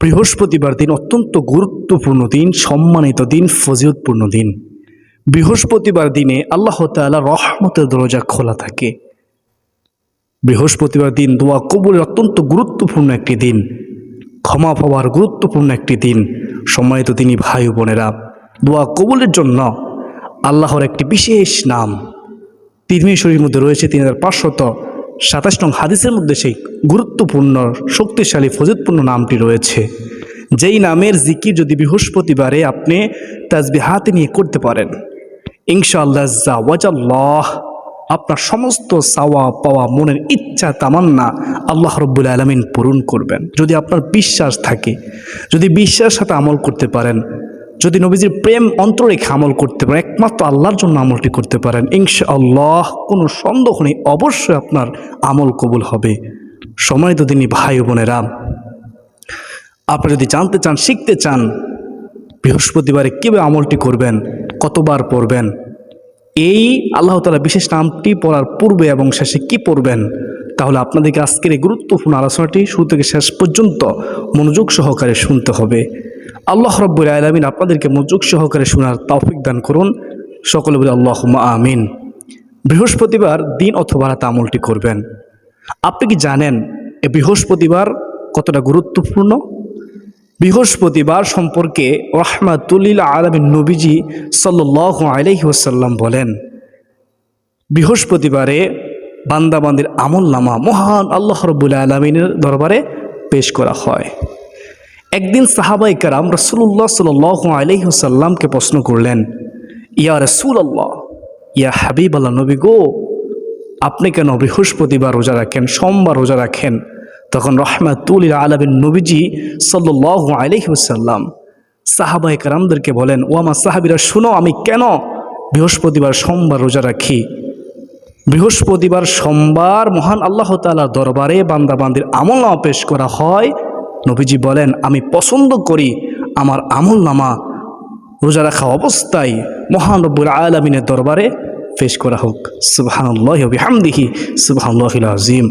বৃহস্পতিবার দিন অত্যন্ত গুরুত্বপূর্ণ দিন, সম্মানিত দিন, ফজিলতপূর্ণ দিন। বৃহস্পতিবার দিনে আল্লাহ তাআলা রহমতের দরজা খোলা থাকে। বৃহস্পতিবার দিন দোয়া কবুলের অত্যন্ত গুরুত্বপূর্ণ একটি দিন, ক্ষমা পাওয়ার গুরুত্বপূর্ণ একটি দিন। সম্মানিত দিনী ভাই বোনেরা, দোয়া কবুলের জন্য আল্লাহর একটি বিশেষ নাম তিরমিজি শরীফের মধ্যে রয়েছে। 3527 নং হাদিসের মধ্যে সেই গুরুত্বপূর্ণ, শক্তিশালী, ফজিলতপূর্ণ নামটি রয়েছে। যেই নামের জিকির যদি বৃহস্পতিবারে আপনি তাসবিহাতে নিয়ে করতে পারেন, ইনশাআল্লাহ আজ্জা ওয়াজাল্লাহ আপনার সমস্ত চাওয়া পাওয়া, মনের ইচ্ছা তামান্না আল্লাহ রাব্বুল আলামিন পূরণ করবেন। যদি আপনার বিশ্বাস থাকে, যদি বিশ্বাসের সাথে আমল করতে পারেন, যদি নবীজির প্রেম অন্তর রেখে আমল করতে পারেন, একমাত্র আল্লাহর জন্য আমলটি করতে পারেন, ইনশাআল্লাহ কোনো সন্দেহ নেই অবশ্যই আপনার আমল কবুল হবে। সম্মানিত দিনী ভাই বোনেরা, আপনি যদি জানতে চান, শিখতে চান বৃহস্পতিবারে কীভাবে আমলটি করবেন, কতবার পড়বেন, এই আল্লাহ তাআলা বিশেষ নামটি পড়ার পূর্বে এবং শেষে কি পড়বেন, তাহলে আপনাদেরকে আজকের এই গুরুত্বপূর্ণ আলোচনাটি শুরু থেকে শেষ পর্যন্ত মনোযোগ সহকারে শুনতে হবে। আল্লাহ রাব্বুল আলামিন আপনাদেরকে মনোযোগ সহকারে শোনার তৌফিক দান করুন। সকলে বলে আল্লাহুম্মা আমিন। বৃহস্পতিবার দিন অথবা রাতে আমলটি করবেন। আপনি কি জানেন এই বৃহস্পতিবার কতটা গুরুত্বপূর্ণ? বৃহস্পতিবার সম্পর্কে রাহমাতুল লিল আলামিন নবীজি সাল্লাল্লাহু আলাইহি ওয়াসাল্লাম বলেন, বৃহস্পতিবারে বান্দাবান্দির আমলনামা মহান আল্লাহ রাব্বুল আলামিনের দরবারে পেশ করা হয়। একদিন সাহাবায়ে কেরাম রাসূলুল্লাহ সাল্লাল্লাহু আলাইহি ওয়াসাল্লামকে প্রশ্ন করলেন, ইয়া রাসূলুল্লাহ, ইয়া হাবিবাল্লাহ, নবী গো, আপনি কেন বৃহস্পতিবার রোজা রাখেন, সোমবার রোজা রাখেন? তখন রাহমাতুল লিল আলামিন নবীজি সাল্লাল্লাহু আলাইহি ওয়াসাল্লাম সাহাবায়ে কেরামদেরকে বলেন, ও আমার সাহাবীরা শুনো, আমি কেন বৃহস্পতিবার সোমবার রোজা রাখি। বৃহস্পতিবার সোমবার মহান আল্লাহ তাআলার দরবারে বান্দাবান্দির আমলনামা পেশ করা হয়। নবীজি বলেন, আমি পছন্দ করি আমার আমলনামা রোজা রাখা অবস্থায় মহান রব্বুল আলামিনের দরবারে পেশ করা হোক। সুবহানাল্লাহি ওয়া বিহামদিহি সুবহানাল্লাহিল আযীম।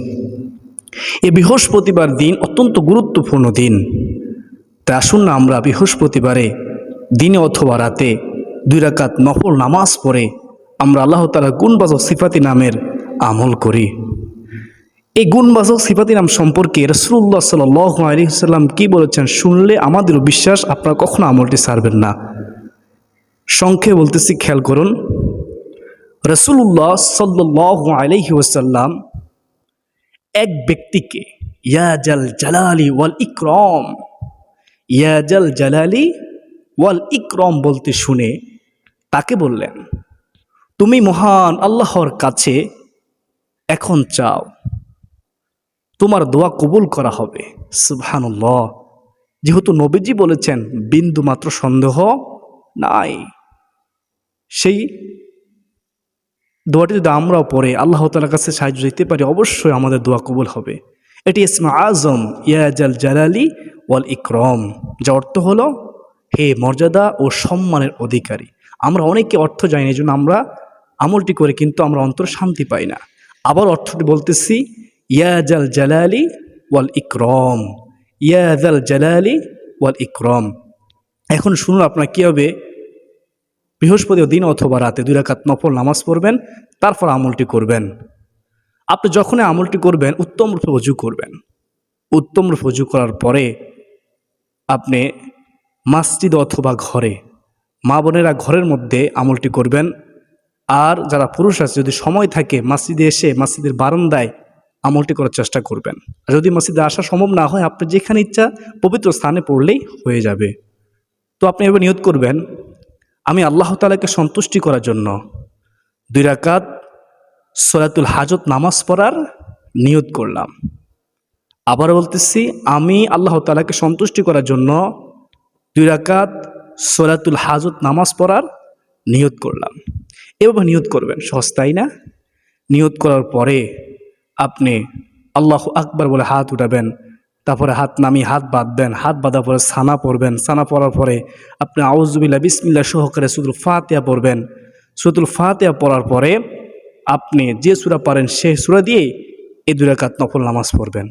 এই বৃহস্পতিবার দিন অত্যন্ত গুরুত্বপূর্ণ দিন। তাই আসুন না আমরা বৃহস্পতিবারে দিনে অথবা রাতে 2 রাকাত নফল নামাজ পড়ে আমরা আল্লাহ তাআলার গুণবাচক সিফাতি নামের আমল করি। এই গুণবাচক সিফাতি নাম সম্পর্কে রাসূলুল্লাহ সাল্লাল্লাহু আলাইহি ওয়াসাল্লাম কি বলেছেন শুনলে আমাদেরও বিশ্বাস, আপনারা কখনো আমলটি ছাড়বেন না। সংক্ষেপে বলতেছি, খেয়াল করুন। রাসূলুল্লাহ সাল্লাল্লাহু আলাইহি ওয়াসাল্লাম এক ব্যক্তিকে ইয়া জাল জালালি ওয়াল ইকরাম, ইয়া জাল জালালি ওয়াল ইকরাম বলতে শুনে তাকে বললেন, তুমি মহান আল্লাহর কাছে এখন চাও, তোমার দোয়া কবুল করা হবে। সুবহানাল্লাহ। যেহেতু নবীজি বলেছেন বিন্দু মাত্র সন্দেহ নাই, সেই দোয়াটি যদি আমরাও পড়ে আল্লাহ তাআলার কাছে সাহায্য দিতে পারি, অবশ্যই আমাদের দোয়া কবুল হবে। এটি ইসমে আজম ইয়া জাল জালালি ওয়াল ইকরাম, যার অর্থ হলো হে মর্যাদা ও সম্মানের অধিকারী। আমরা অনেকে অর্থ জানি, এই জন্য আমরা আমলটি করে কিন্তু আমরা অন্তর শান্তি পাই না। আবার অর্থটি বলতেছি, ইয়া জাল জালালি ওয়াল ইকরাম, ইয়া জাল জালালি ওয়াল ইকরাম। এখন শুনুন আপনার কী হবে। বৃহস্পতিবার দিন অথবা রাতে 2 রাকাত নফল নামাজ পড়বেন, তারপর আমলটি করবেন। আপনি যখনই আমলটি করবেন উত্তম রূপে ওযু করবেন। উত্তম রূপে ওযু করার পরে আপনি মসজিদ অথবা ঘরে, মা বোনেরা ঘরের মধ্যে আমলটি করবেন। আর যারা পুরুষ আছে, যদি সময় থাকে মসজিদে এসে মসজিদের বারান্দায় আমলটি করার চেষ্টা করবেন। আর যদি মসজিদে আসা সম্ভব না হয়, আপনি যেখানে ইচ্ছা পবিত্র স্থানে পড়লেই হয়ে যাবে। তো আপনি এবার নিয়ত করবেন, আমি আল্লাহ তাআলাকে সন্তুষ্টি করার জন্য 2 রাকাত সলাতুল হাজত নামাজ পড়ার নিয়ত করলাম। আবার বলতেছি, আমি আল্লাহ তাআলাকে সন্তুষ্টি করার জন্য 2 রাকাত সলাতুল হাজত নামাজ পড়ার নিয়ত করলাম। এভাবে নিয়ত করবেন, সহজ তাই না? নিয়ত করার পরে আপনি আল্লাহু আকবার বলে হাত উঠাবেন, তারপরে হাত নামিয়ে হাত বাঁধবেন, হাত বাঁধার পরে সানা পড়বেন। সানা পড়ার পরে আপনি আউযুবিল্লাহ বিসমিল্লাহ সহকারে সূরাতুল ফাতিহা পড়বেন। সূরাতুল ফাতিহা পড়ার পরে আপনি যে সূরা পারেন সেই সূরা দিয়ে এই 2 রাকাত নফল নামাজ পড়বেন।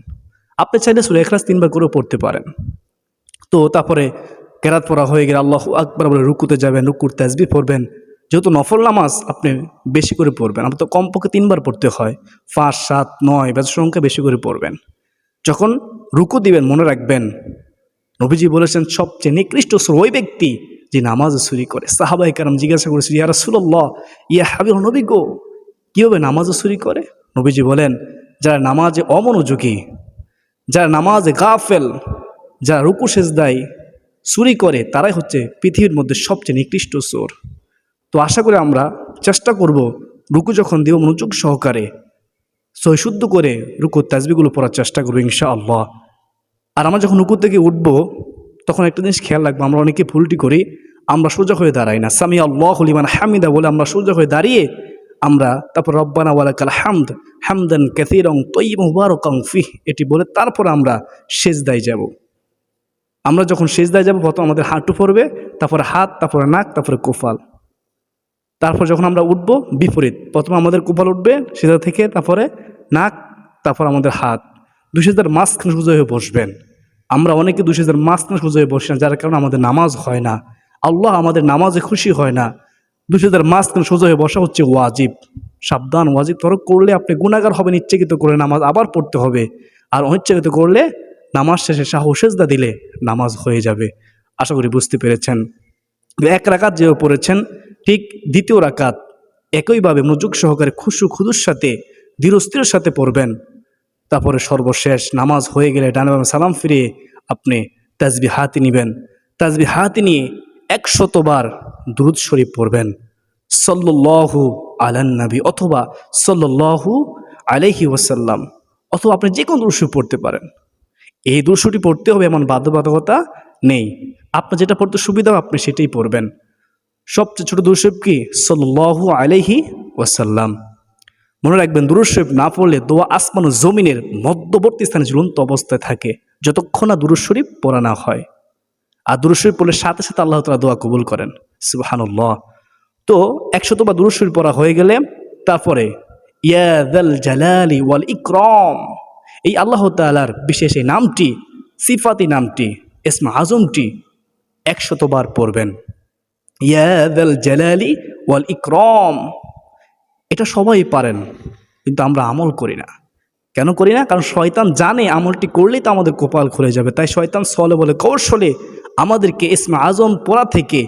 আপনি চাইলে সূরা ইখলাস 3 বার করে পড়তে পারেন। তো তারপরে কেরাত পড়া হয়ে গেলে আল্লাহু আকবার বলে রুকুতে যাবেন, রুকুর তাসবিহ পড়বেন। যেহেতু নফল নামাজ আপনি বেশি করে পড়বেন, আমরা তো কমপক্ষে 3 বার পড়তে হয়, 5, 7, 9 বেজর সংখ্যা বেশি করে পড়বেন। যখন রুকু দিবেন মনে রাখবেন নবীজি বলেছেন সবচেয়ে নিকৃষ্ট ওই ব্যক্তি যে নামাজ চুরি করে। সাহাবায়ে কেরাম জিজ্ঞাসা করেছে, ইয়া রাসূলুল্লাহ, ইয়া হাবিব নবী গো, কীভাবে নামাজ চুরি করে? নবীজি বলেন, যারা নামাজে অমনোযোগী, যারা নামাজে গাফেল, যারা রুকু সেজদায় চুরি করে, তারাই হচ্ছে পৃথিবীর মধ্যে সবচেয়ে নিকৃষ্ট চোর। তো আশা করি আমরা চেষ্টা করব রুকু যখন দিব মনোযোগ সহকারে সহিশুদ্ধ করে রুকুর তাসবিহগুলো পড়ার চেষ্টা করবো ইনশাআল্লাহ। আর আমরা যখন রুকু থেকে উঠব তখন একটা জিনিস খেয়াল রাখবো, আমরা অনেকে ভুলটি করি, আমরা সোজা হয়ে দাঁড়াই না। সামি আল্লাহু লিমান হামিদা বলে আমরা সোজা হয়ে দাঁড়িয়ে আমরা তারপর রব্বানা ওয়ালাকাল হামদ হামদান কাসীরান তাইয়্যিবান মুবারাকান ফিহ এটি বলে তারপর আমরা সেজদায় যাব। আমরা যখন সেজদায় যাব প্রথম আমাদের হাঁটু পড়বে, তারপরে হাত, তারপরে নাক, তারপরে কোফাল। তারপর যখন আমরা উঠব বিপরীত, প্রথমে আমাদের কোফাল উঠবে সেজদা থেকে, তারপরে নাক, তারপর আমাদের হাত। দুই সেজদার মাঝখানে সোজা হয়ে বসবেন। আমরা অনেকে দুই সেজদার মাঝখানে সোজা হয়ে বসি না, যার কারণে আমাদের নামাজ হয় না, আল্লাহ আমাদের নামাজে খুশি হয় না। দুই সেজদার মাঝখানে সোজা হয়ে বসা হচ্ছে ওয়াজিব। সাবধান, ওয়াজিব তরক করলে আপনি গুনাহগার হবেন, ইচ্ছাকৃত করে নামাজ আবার পড়তে হবে। আর অনিচ্ছাকৃত করলে নামাজ শেষে সাহু সেজদা দিলে নামাজ হয়ে যাবে। আশা করি বুঝতে পেরেছেন। এক রাকাত যেও পড়েছেন ঠিক দ্বিতীয় রাকাত একইভাবে মনোযোগ সহকারে খুশু খুদুর সাথে ধীরস্থির সাথে পড়বেন। তারপরে সর্বশেষ নামাজ হয়ে গেলে ডানে বামে সালাম ফিরিয়ে আপনি তাসবিহ হাতে নেবেন। তাসবিহ হাতে নিয়ে 100 বার দুরূদ শরীফ পড়বেন, সাল্লাল্লাহু আলান নবী অথবা সাল্লাল্লাহু আলাইহি ওয়াসাল্লাম, অথবা আপনি যে কোনো দুরূদ শরীফ পড়তে পারেন। এই দুরূদ শরীফ পড়তে হবে এমন বাধ্যবাধকতা নেই, আপনার যেটা পড়তে সুবিধা হবে আপনি সেটাই পড়বেন। সবচেয়ে ছোট দুরূদ শরীফ কি? সাল্লাল্লাহু আলাইহি ওয়াসাল্লাম। মনে রাখবেন দুরূদ শরীফ না পড়লে দোয়া আসমান ও জমিনের মধ্যবর্তী স্থানে ঝুলন্ত অবস্থায় থাকে যতক্ষণ না দুরূদ শরীফ পড়া না হয়। আর দুরূদ শরীফ পড়লে সাথে সাথে আল্লাহ তাআলা দোয়া কবুল করেন। সুবহানাল্লাহ। তো 100 বার দুরূদ শরীফ পড়া হয়ে গেলে তারপরে ইয়া যাল জালালি ওয়াল ইকরাম, এই আল্লাহ তাআলার বিশেষ এই নামটি, সিফাতি নামটি, ইসমে আজমটি 100 বার পড়বেন। ইয়া যাল জালালি ওয়াল ইকরাম, এটা সবাই পারেন কিন্তু আমরা আমল করি না। কেন করি না? কারণ শয়তান জানে আমলটি করলেই তো আমাদের কপাল খুলে যাবে, তাই শয়তান ছলে বলে কৌশলে আমাদেরকে ইসমে আজম পড়া থেকে,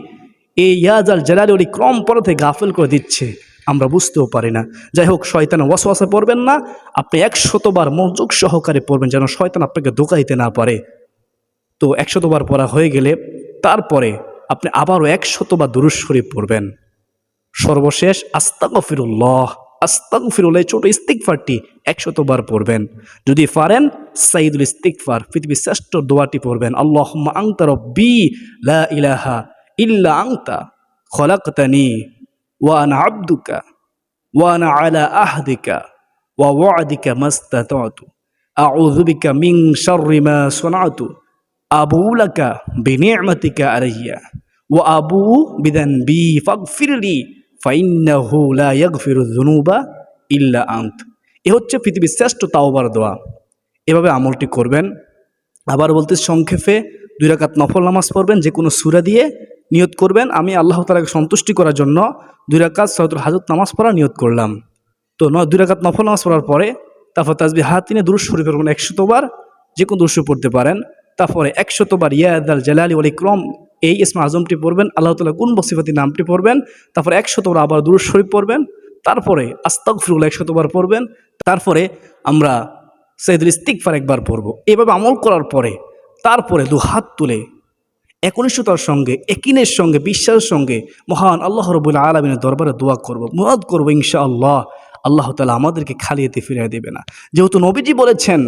এই ইয়া যাল জালালি ওয়াল ইকরাম পড়া থেকে গাফেল করে দিচ্ছে, আমরা বুঝতেও পারি না। যাই হোক, শয়তানের ওয়াসওয়াসা পড়বেন না, আপনি 100 বার মনোযোগ সহকারে পড়বেন যেন শয়তান আপনাকে ধোঁকা দিতে না পারে। তো 100 বার পড়া হয়ে গেলে তারপরে আপনি আবারও 100 বার দুরূদ শরীফ পড়বেন। সর্বশেষ আস্তাগফিরুল্লাহ, আস্তাগফিরুল্লাহ ছোট ইস্তিগফারটি 100 বার পড়বেন। যদি পারেন সাইয়্যিদুল ইস্তিগফার পৃথিবীর শ্রেষ্ঠ দোয়াটি পড়বেন, আল্লাহুম্মা আনতা রব্বি লা ইলাহা ইল্লা আনতা খলাকতানি ওয়া আনা আবদুকা ওয়া আনা আলা আহদিকা ওয়া ওয়া'দিকা মাস্তাতা'তু আউযু বিকা মিন শাররি মা সানা'তু আবুউ লাকা বিনি'মাতিকা আলাইয়া ওয়া আবুউ বিযানবি ফাগফিরলি ফাইন্নাহু লা ইয়াগফিরুয যুনুবা ইল্লা আনত। এ হচ্ছে পৃথিবীর শ্রেষ্ঠ তাওবার দোয়া। এভাবে আমলটি করবেন। আবার বলতে সংক্ষেপে 2 রাকাত নফল নামাজ পড়বেন, যে কোনো সূরা দিয়ে নিয়ত করবেন আমি আল্লাহ তাআলাকে সন্তুষ্টি করার জন্য 2 রাকাত সালাতুল হাজত নামাজ পড়া নিয়ত করলাম। তো 2 রাকাত নফল নামাজ পড়ার পরে তারপর তাসবিহ হাতে নিয়ে দুরূদ শরীফ পড়বেন 100 বার, যে কোনো দুরূদ শরীফ পড়তে পারেন। তারপরে 100 বার ইয়া যাল জালালি ওয়াল ইকরাম এই ইসমে আজমটি পড়বেন, আল্লাহ তাআলা কোন বসিফাতি নামটি পড়বেন। তারপরে 100 বার আবার দুরূদ শরীফ পড়বেন। তারপরে আস্তাগফিরুল্লাহ 100 বার পড়বেন। তারপরে আমরা সাইয়্যিদুল ইস্তিগফার একবার পড়ব। এভাবে আমল করার পরে তারপরে 2 হাত তুলে একনিষ্ঠতার সঙ্গে, একিনের সঙ্গে, বিশ্বাসের সঙ্গে মহান আল্লাহ রাব্বুল আলামিনের দরবারে দোয়া করব, মুরাদ করব ইনশাআল্লাহ। আল্লাহ তাআলা আমাদেরকে খালি হাতে ফিরিয়ে দেবে না। যেহেতু নবীজি বলেছেন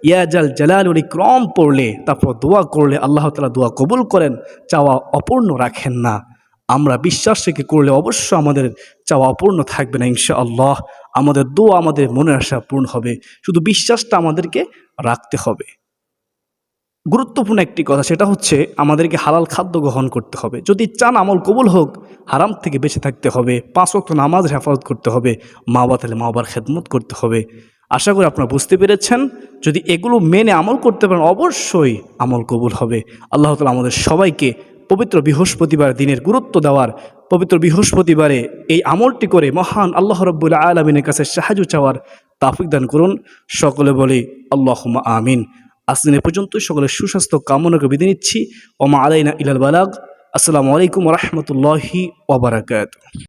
ইয়া যাল জালালি ওয়াল ইকরাম পড়লে তারপর দোয়া করলে আল্লাহ তাআলা দোয়া কবুল করেন, চাওয়া অপূর্ণ রাখেন না। আমরা বিশ্বাস রেখে করলে অবশ্য আমাদের চাওয়া অপূর্ণ থাকবে না ইনশাআল্লাহ। আমাদের দোয়া, আমাদের মনের আশা পূর্ণ হবে, শুধু বিশ্বাসটা আমাদেরকে রাখতে হবে। গুরুত্বপূর্ণ একটি কথা, সেটা হচ্ছে আমাদেরকে হালাল খাদ্য গ্রহণ করতে হবে। যদি চান আমল কবুল হোক, হারাম থেকে বেঁচে থাকতে হবে, 5 ওয়াক্ত নামাজ হেফাজত করতে হবে, মা বাবা খেদমত করতে হবে। আশা করি আপনারা বুঝতে পেরেছেন। যদি এগুলো মেনে আমল করতে পারেন অবশ্যই আমল কবুল হবে। আল্লাহ তাআলা আমাদের সবাইকে পবিত্র বৃহস্পতিবার দিনের গুরুত্ব দেওয়ার, পবিত্র বৃহস্পতিবারে এই আমলটি করে মহান আল্লাহ রাব্বুল আলামিনের কাছে সাহায্য চাওয়ার তৌফিক দান করুন। সকলে বলি আল্লাহুম্মা আমিন। আজ দিন এ পর্যন্ত সকলের সুস্বাস্থ্য কামনা করে বিদায় নিচ্ছি। ওমা আলাইনা ইলাল বালাগ। আসসালামু আলাইকুম ওয়া রাহমাতুল্লাহি ওয়া বারাকাতুহু।